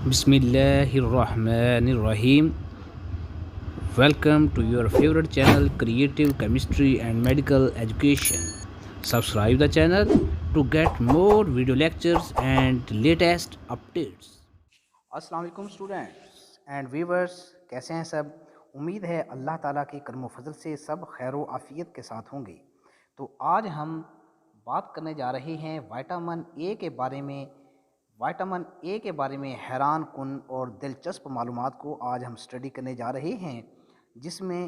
بسم اللہ الرحمن الرحیم. Welcome to your favorite channel, Creative Chemistry and Medical Education. Subscribe the channel to get more video lectures and latest updates. السلام علیکم students and viewers, کیسے ہیں سب؟ امید ہے اللہ تعالیٰ کے کرم و فضل سے سب خیر و عافیت کے ساتھ ہوں گے. تو آج ہم بات کرنے جا رہے ہیں وٹامن اے کے بارے میں. وٹامن اے کے بارے میں حیران کن اور دلچسپ معلومات کو آج ہم اسٹڈی کرنے جا رہے ہیں، جس میں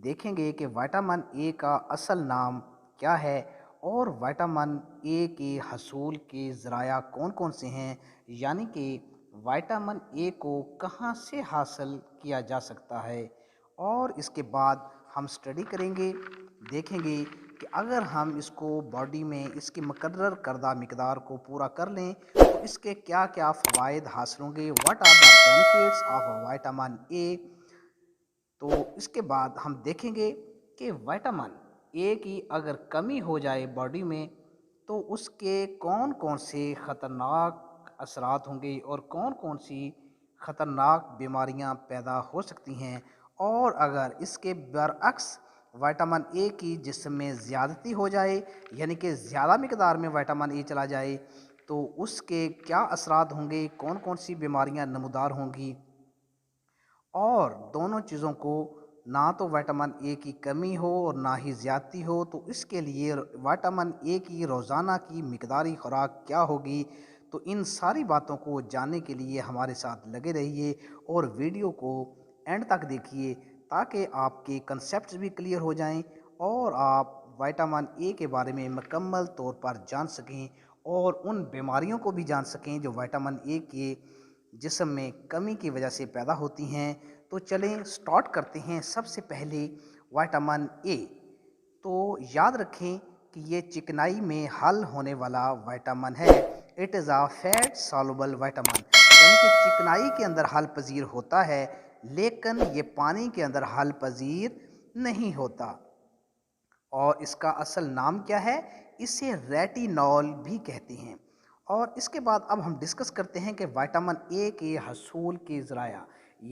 دیکھیں گے کہ وٹامن اے کا اصل نام کیا ہے اور وٹامن اے کے حصول کے ذرائع کون کون سے ہیں، یعنی کہ وٹامن اے کو کہاں سے حاصل کیا جا سکتا ہے. اور اس کے بعد ہم اسٹڈی کریں گے، دیکھیں گے کہ اگر ہم اس کو باڈی میں اس کی مقرر کردہ مقدار کو پورا کر لیں تو اس کے کیا کیا فوائد حاصل ہوں گے. What are the benefits of vitamin A. تو اس کے بعد ہم دیکھیں گے کہ وٹامن اے کی اگر کمی ہو جائے باڈی میں تو اس کے کون کون سے خطرناک اثرات ہوں گے اور کون کون سی خطرناک بیماریاں پیدا ہو سکتی ہیں. اور اگر اس کے برعکس وٹامن اے کی جسم میں زیادتی ہو جائے، یعنی کہ زیادہ مقدار میں وٹامن اے چلا جائے، تو اس کے کیا اثرات ہوں گے، کون کون سی بیماریاں نمودار ہوں گی. اور دونوں چیزوں کو، نہ تو وٹامن اے کی کمی ہو اور نہ ہی زیادتی ہو، تو اس کے لیے وٹامن اے کی روزانہ کی مقداری خوراک کیا ہوگی. تو ان ساری باتوں کو جاننے کے لیے ہمارے ساتھ لگے رہیے اور ویڈیو کو اینڈ تک دیکھیے تاکہ آپ کے کنسیپٹس بھی کلیئر ہو جائیں اور آپ وٹامن اے کے بارے میں مکمل طور پر جان سکیں اور ان بیماریوں کو بھی جان سکیں جو وٹامن اے کے جسم میں کمی کی وجہ سے پیدا ہوتی ہیں. تو چلیں سٹارٹ کرتے ہیں. سب سے پہلے وٹامن اے، تو یاد رکھیں کہ یہ چکنائی میں حل ہونے والا وٹامن ہے. It is a fat soluble vitamin, یعنی کہ چکنائی کے اندر حل پذیر ہوتا ہے لیکن یہ پانی کے اندر حل پذیر نہیں ہوتا. اور اس کا اصل نام کیا ہے؟ اسے ریٹینول بھی کہتے ہیں. اور اس کے بعد اب ہم ڈسکس کرتے ہیں کہ وٹامن اے کے حصول کے ذرائع،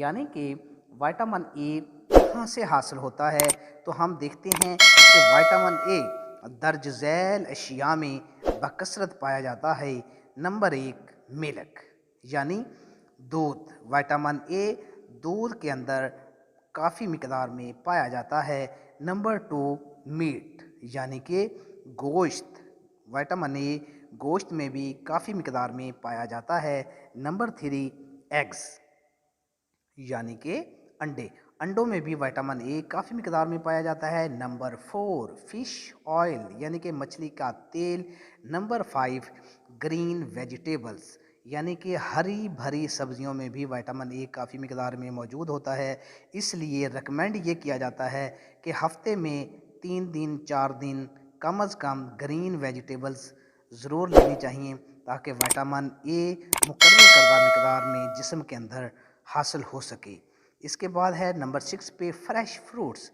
یعنی کہ وٹامن اے کہاں سے حاصل ہوتا ہے. تو ہم دیکھتے ہیں کہ وٹامن اے درج ذیل اشیاء میں بکثرت پایا جاتا ہے. نمبر 1 ملک، یعنی دودھ. وٹامن اے دودھ کے اندر کافی مقدار میں پایا جاتا ہے. نمبر 2 میٹ، یعنی کہ گوشت. وٹامن اے گوشت میں بھی کافی مقدار میں پایا جاتا ہے. نمبر 3 ایگز، یعنی کہ انڈے. انڈوں میں بھی وٹامن اے کافی مقدار میں پایا جاتا ہے. نمبر 4 فش آئل، یعنی کہ مچھلی کا تیل. نمبر 5 گرین ویجیٹیبلز، یعنی کہ ہری بھری سبزیوں میں بھی وٹامن اے کافی مقدار میں موجود ہوتا ہے. اس لیے ریکمینڈ یہ کیا جاتا ہے کہ ہفتے میں 3 دن 4 دن کم از کم گرین ویجیٹیبلز ضرور لینی چاہیے تاکہ وٹامن اے مقرر کردہ مقدار میں جسم کے اندر حاصل ہو سکے. اس کے بعد ہے نمبر 6 پہ فریش فروٹس،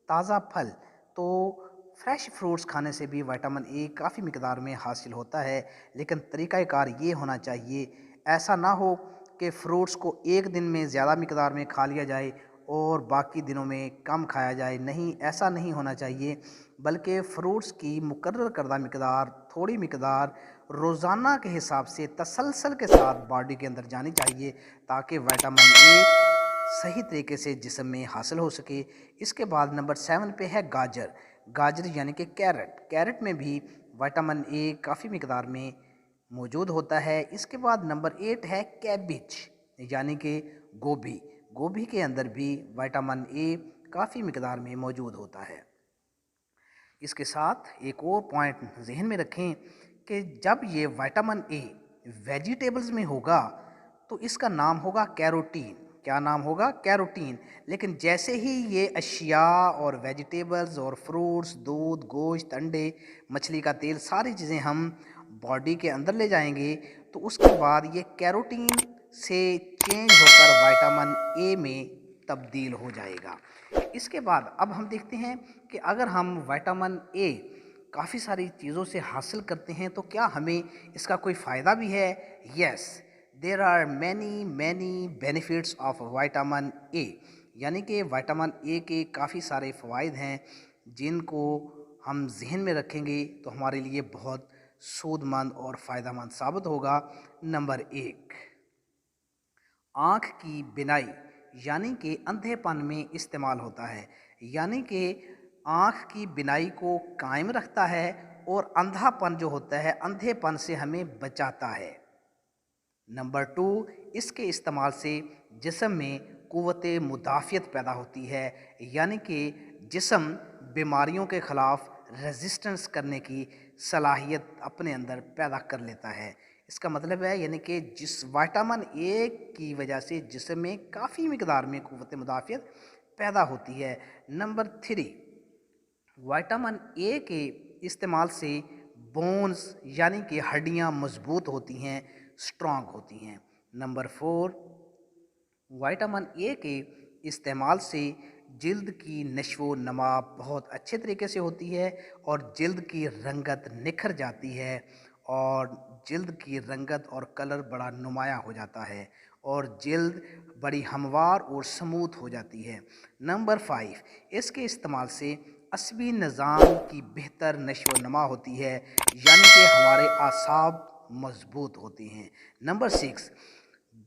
تازہ پھل. تو فریش فروٹس کھانے سے بھی وٹامن اے کافی مقدار میں حاصل ہوتا ہے، لیکن طریقہ کار یہ ہونا چاہیے، ایسا نہ ہو کہ فروٹس کو ایک دن میں زیادہ مقدار میں کھا لیا جائے اور باقی دنوں میں کم کھایا جائے. نہیں، ایسا نہیں ہونا چاہیے، بلکہ فروٹس کی مقرر کردہ مقدار، تھوڑی مقدار روزانہ کے حساب سے تسلسل کے ساتھ باڈی کے اندر جانی چاہیے تاکہ وٹامن اے صحیح طریقے سے جسم میں حاصل ہو سکے. اس کے بعد نمبر 7 پہ ہے گاجر. گاجر یعنی کہ کیرٹ. کیرٹ میں بھی وٹامن اے کافی مقدار میں موجود ہوتا ہے. اس کے بعد نمبر 8 ہے کیبج، یعنی کہ گوبھی. گوبھی کے اندر بھی وٹامن اے کافی مقدار میں موجود ہوتا ہے. اس کے ساتھ ایک اور پوائنٹ ذہن میں رکھیں کہ جب یہ وٹامن اے ویجیٹیبلز میں ہوگا تو اس کا نام ہوگا کیروٹین. کیا نام ہوگا؟ کیروٹین. لیکن جیسے ہی یہ اشیاء اور ویجیٹیبلز اور فروٹس، دودھ، گوشت، انڈے، مچھلی کا تیل، ساری چیزیں ہم باڈی کے اندر لے جائیں گے تو اس کے بعد یہ کیروٹین سے چینج ہو کر وٹامن اے میں تبدیل ہو جائے گا. اس کے بعد اب ہم دیکھتے ہیں کہ اگر ہم وٹامن اے کافی ساری چیزوں سے حاصل کرتے ہیں تو کیا ہمیں اس کا کوئی فائدہ بھی ہے؟ Yes. There are many benefits of vitamin A, یعنی کہ وائٹامن اے کے کافی سارے فوائد ہیں جن کو ہم ذہن میں رکھیں گے تو ہمارے لیے بہت سود مند اور فائدہ مند ثابت ہوگا۔ نمبر 1، آنکھ کی بینائی یعنی کہ اندھے پن میں استعمال ہوتا ہے، یعنی کہ آنکھ کی بینائی کو قائم رکھتا ہے اور اندھا پن جو ہوتا ہے اندھے پن سے ہمیں بچاتا ہے۔ نمبر 2، اس کے استعمال سے جسم میں قوت مدافعت پیدا ہوتی ہے، یعنی کہ جسم بیماریوں کے خلاف ریزسٹنس کرنے کی صلاحیت اپنے اندر پیدا کر لیتا ہے۔ اس کا مطلب ہے یعنی کہ جس وائٹامن اے کی وجہ سے جسم میں کافی مقدار میں قوت مدافعت پیدا ہوتی ہے۔ نمبر 3، وائٹامن اے کے استعمال سے بونز یعنی کہ ہڈیاں مضبوط ہوتی ہیں، اسٹرانگ ہوتی ہیں۔ نمبر 4، وائٹامن اے کے استعمال سے جلد کی نشو و نما بہت اچھے طریقے سے ہوتی ہے اور جلد کی رنگت نکھر جاتی ہے اور جلد کی رنگت اور کلر بڑا نمایاں ہو جاتا ہے اور جلد بڑی ہموار اور سموتھ ہو جاتی ہے۔ نمبر 5، اس کے استعمال سے عصبی نظام کی بہتر نشو و نما ہوتی ہے، یعنی کہ ہمارے اعصاب مضبوط ہوتے ہیں۔ نمبر 6،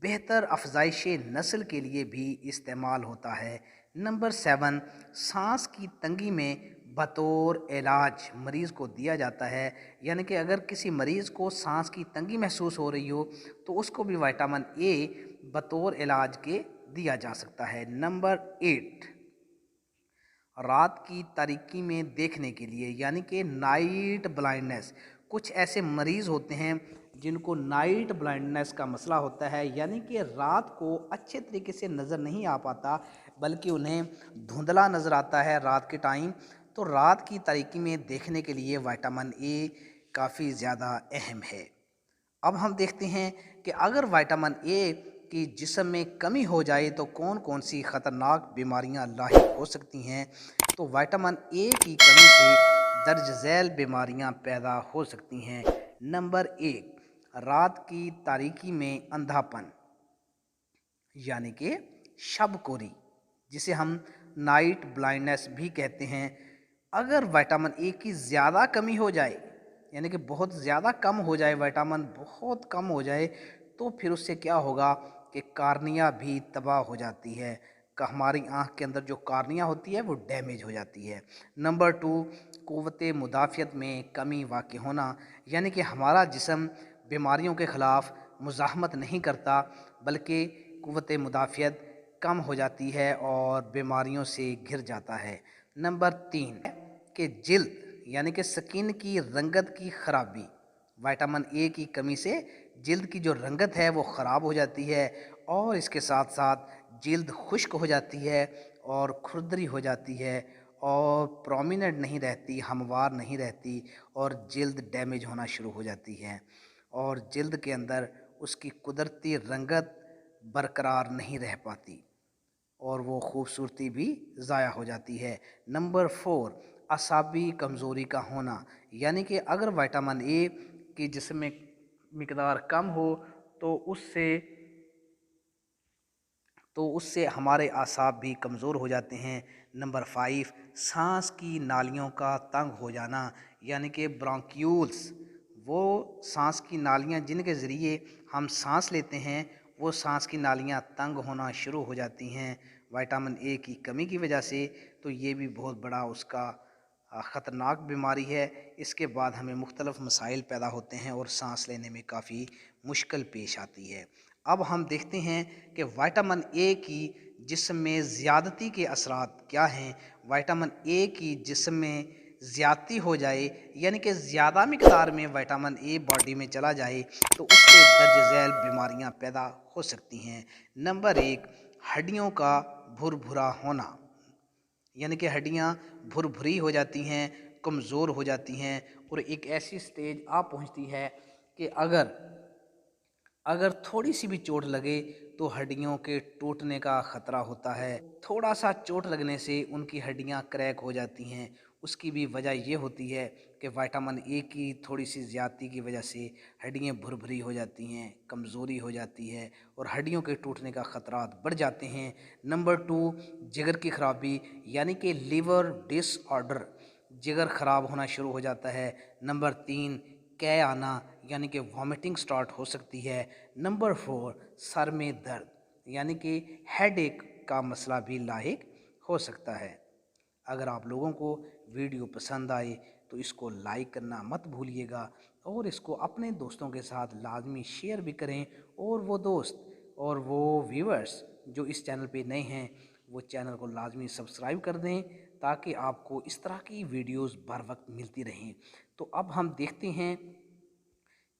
بہتر افزائش نسل کے لیے بھی استعمال ہوتا ہے۔ نمبر 7، سانس کی تنگی میں بطور علاج مریض کو دیا جاتا ہے، یعنی کہ اگر کسی مریض کو سانس کی تنگی محسوس ہو رہی ہو تو اس کو بھی وائٹامن اے بطور علاج کے دیا جا سکتا ہے۔ نمبر 8، رات کی تاریکی میں دیکھنے کے لیے، یعنی کہ نائٹ بلائنڈنس۔ کچھ ایسے مریض ہوتے ہیں جن کو نائٹ بلائنڈنس کا مسئلہ ہوتا ہے، یعنی کہ رات کو اچھے طریقے سے نظر نہیں آ پاتا بلکہ انہیں دھندلا نظر آتا ہے رات کے ٹائم، تو رات کی تاریکی میں دیکھنے کے لیے وائٹامن اے کافی زیادہ اہم ہے۔ اب ہم دیکھتے ہیں کہ اگر وائٹامن اے کی جسم میں کمی ہو جائے تو کون کون سی خطرناک بیماریاں لاحق ہو سکتی ہیں۔ تو وائٹامن اے کی کمی سے درج ذیل بیماریاں پیدا ہو سکتی ہیں۔ نمبر 1، رات کی تاریکی میں اندھا پن یعنی کہ شب کوری، جسے ہم نائٹ بلائنڈنس بھی کہتے ہیں۔ اگر وائٹامن اے کی زیادہ کمی ہو جائے، یعنی کہ بہت زیادہ کم ہو جائے، وائٹامن بہت کم ہو جائے، تو پھر اس سے کیا ہوگا کہ کارنیا بھی تباہ ہو جاتی ہے، کہ ہماری آنکھ کے اندر جو کارنیا ہوتی ہے وہ ڈیمیج ہو جاتی ہے۔ نمبر 2، قوت مدافعت میں کمی واقع ہونا، یعنی کہ ہمارا جسم بیماریوں کے خلاف مزاحمت نہیں کرتا بلکہ قوت مدافعت کم ہو جاتی ہے اور بیماریوں سے گھر جاتا ہے۔ نمبر 3، کہ جلد یعنی کہ سکن کی رنگت کی خرابی، وائٹامن اے کی کمی سے جلد کی جو رنگت ہے وہ خراب ہو جاتی ہے اور اس کے ساتھ ساتھ جلد خشک ہو جاتی ہے اور کھردری ہو جاتی ہے اور پرومیننٹ نہیں رہتی، ہموار نہیں رہتی اور جلد ڈیمیج ہونا شروع ہو جاتی ہے اور جلد کے اندر اس کی قدرتی رنگت برقرار نہیں رہ پاتی اور وہ خوبصورتی بھی ضائع ہو جاتی ہے۔ نمبر 4، اعصابی کمزوری کا ہونا، یعنی کہ اگر وائٹامن اے کی جسم میں مقدار کم ہو تو اس سے ہمارے اعصاب بھی کمزور ہو جاتے ہیں۔ نمبر 5، سانس کی نالیوں کا تنگ ہو جانا، یعنی کہ برونکیولز، وہ سانس کی نالیاں جن کے ذریعے ہم سانس لیتے ہیں، وہ سانس کی نالیاں تنگ ہونا شروع ہو جاتی ہیں وائٹامن اے کی کمی کی وجہ سے، تو یہ بھی بہت بڑا اس کا خطرناک بیماری ہے۔ اس کے بعد ہمیں مختلف مسائل پیدا ہوتے ہیں اور سانس لینے میں کافی مشکل پیش آتی ہے۔ اب ہم دیکھتے ہیں کہ وائٹامن اے کی جسم میں زیادتی کے اثرات کیا ہیں۔ وائٹامن اے کی جسم میں زیادتی ہو جائے، یعنی کہ زیادہ مقدار میں وائٹامن اے باڈی میں چلا جائے تو اس سے درج ذیل بیماریاں پیدا ہو سکتی ہیں۔ نمبر 1، ہڈیوں کا بھر بھرا ہونا، یعنی کہ ہڈیاں بھر بھری ہو جاتی ہیں، کمزور ہو جاتی ہیں اور ایک ایسی سٹیج آ پہنچتی ہے کہ اگر تھوڑی سی بھی چوٹ لگے تو ہڈیوں کے ٹوٹنے کا خطرہ ہوتا ہے۔ تھوڑا سا چوٹ لگنے سے ان کی ہڈیاں کریک ہو جاتی ہیں اس کی بھی وجہ یہ ہوتی ہے کہ وٹامن اے کی تھوڑی سی زیادتی کی وجہ سے ہڈیاں بھربھری ہو جاتی ہیں، کمزوری ہو جاتی ہے اور ہڈیوں کے ٹوٹنے کا خطرات بڑھ جاتے ہیں۔ نمبر 2، جگر کی خرابی یعنی کہ لیور ڈس آرڈر، جگر خراب ہونا شروع ہو جاتا ہے۔ نمبر 3، قے آنا یعنی کہ وامٹنگ سٹارٹ ہو سکتی ہے۔ نمبر 4، سر میں درد یعنی کہ ہیڈ ایک کا مسئلہ بھی لاحق ہو سکتا ہے۔ اگر آپ لوگوں کو ویڈیو پسند آئے تو اس کو لائک کرنا مت بھولیے گا اور اس کو اپنے دوستوں کے ساتھ لازمی شیئر بھی کریں، اور وہ دوست اور وہ ویورز جو اس چینل پہ نئے ہیں وہ چینل کو لازمی سبسکرائب کر دیں تاکہ آپ کو اس طرح کی ویڈیوز بر وقت ملتی رہیں۔ تو اب ہم دیکھتے ہیں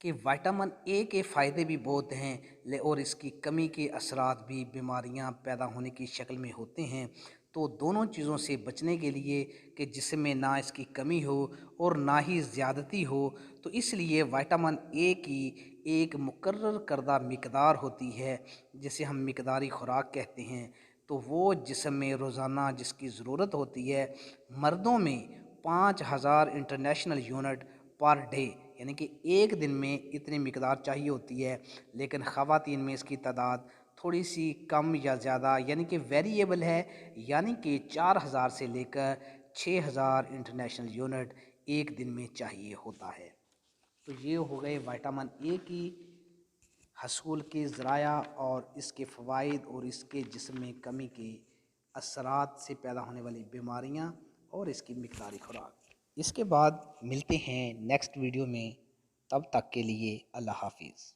کہ وٹامن اے کے فائدے بھی بہت ہیں اور اس کی کمی کے اثرات بھی بیماریاں پیدا ہونے کی شکل میں ہوتے ہیں۔ تو دونوں چیزوں سے بچنے کے لیے کہ جسم میں نہ اس کی کمی ہو اور نہ ہی زیادتی ہو، تو اس لیے وٹامن اے کی ایک مقرر کردہ مقدار ہوتی ہے جسے ہم مقداری خوراک کہتے ہیں، تو وہ جسم میں روزانہ جس کی ضرورت ہوتی ہے۔ مردوں میں 5000 انٹرنیشنل یونٹ پر ڈے یعنی کہ ایک دن میں اتنی مقدار چاہیے ہوتی ہے، لیکن خواتین میں اس کی تعداد تھوڑی سی کم یا زیادہ یعنی کہ ویریبل ہے، یعنی کہ 4000 سے لے کر 6000 انٹرنیشنل یونٹ ایک دن میں چاہیے ہوتا ہے۔ تو یہ ہو گئے وٹامن اے کی حصول کے ذرائع اور اس کے فوائد اور اس کے جسم میں کمی کے اثرات سے پیدا ہونے والی بیماریاں اور اس کی مقداری خوراک۔ اس کے بعد ملتے ہیں نیکسٹ ویڈیو میں، تب تک کے لیے اللہ حافظ۔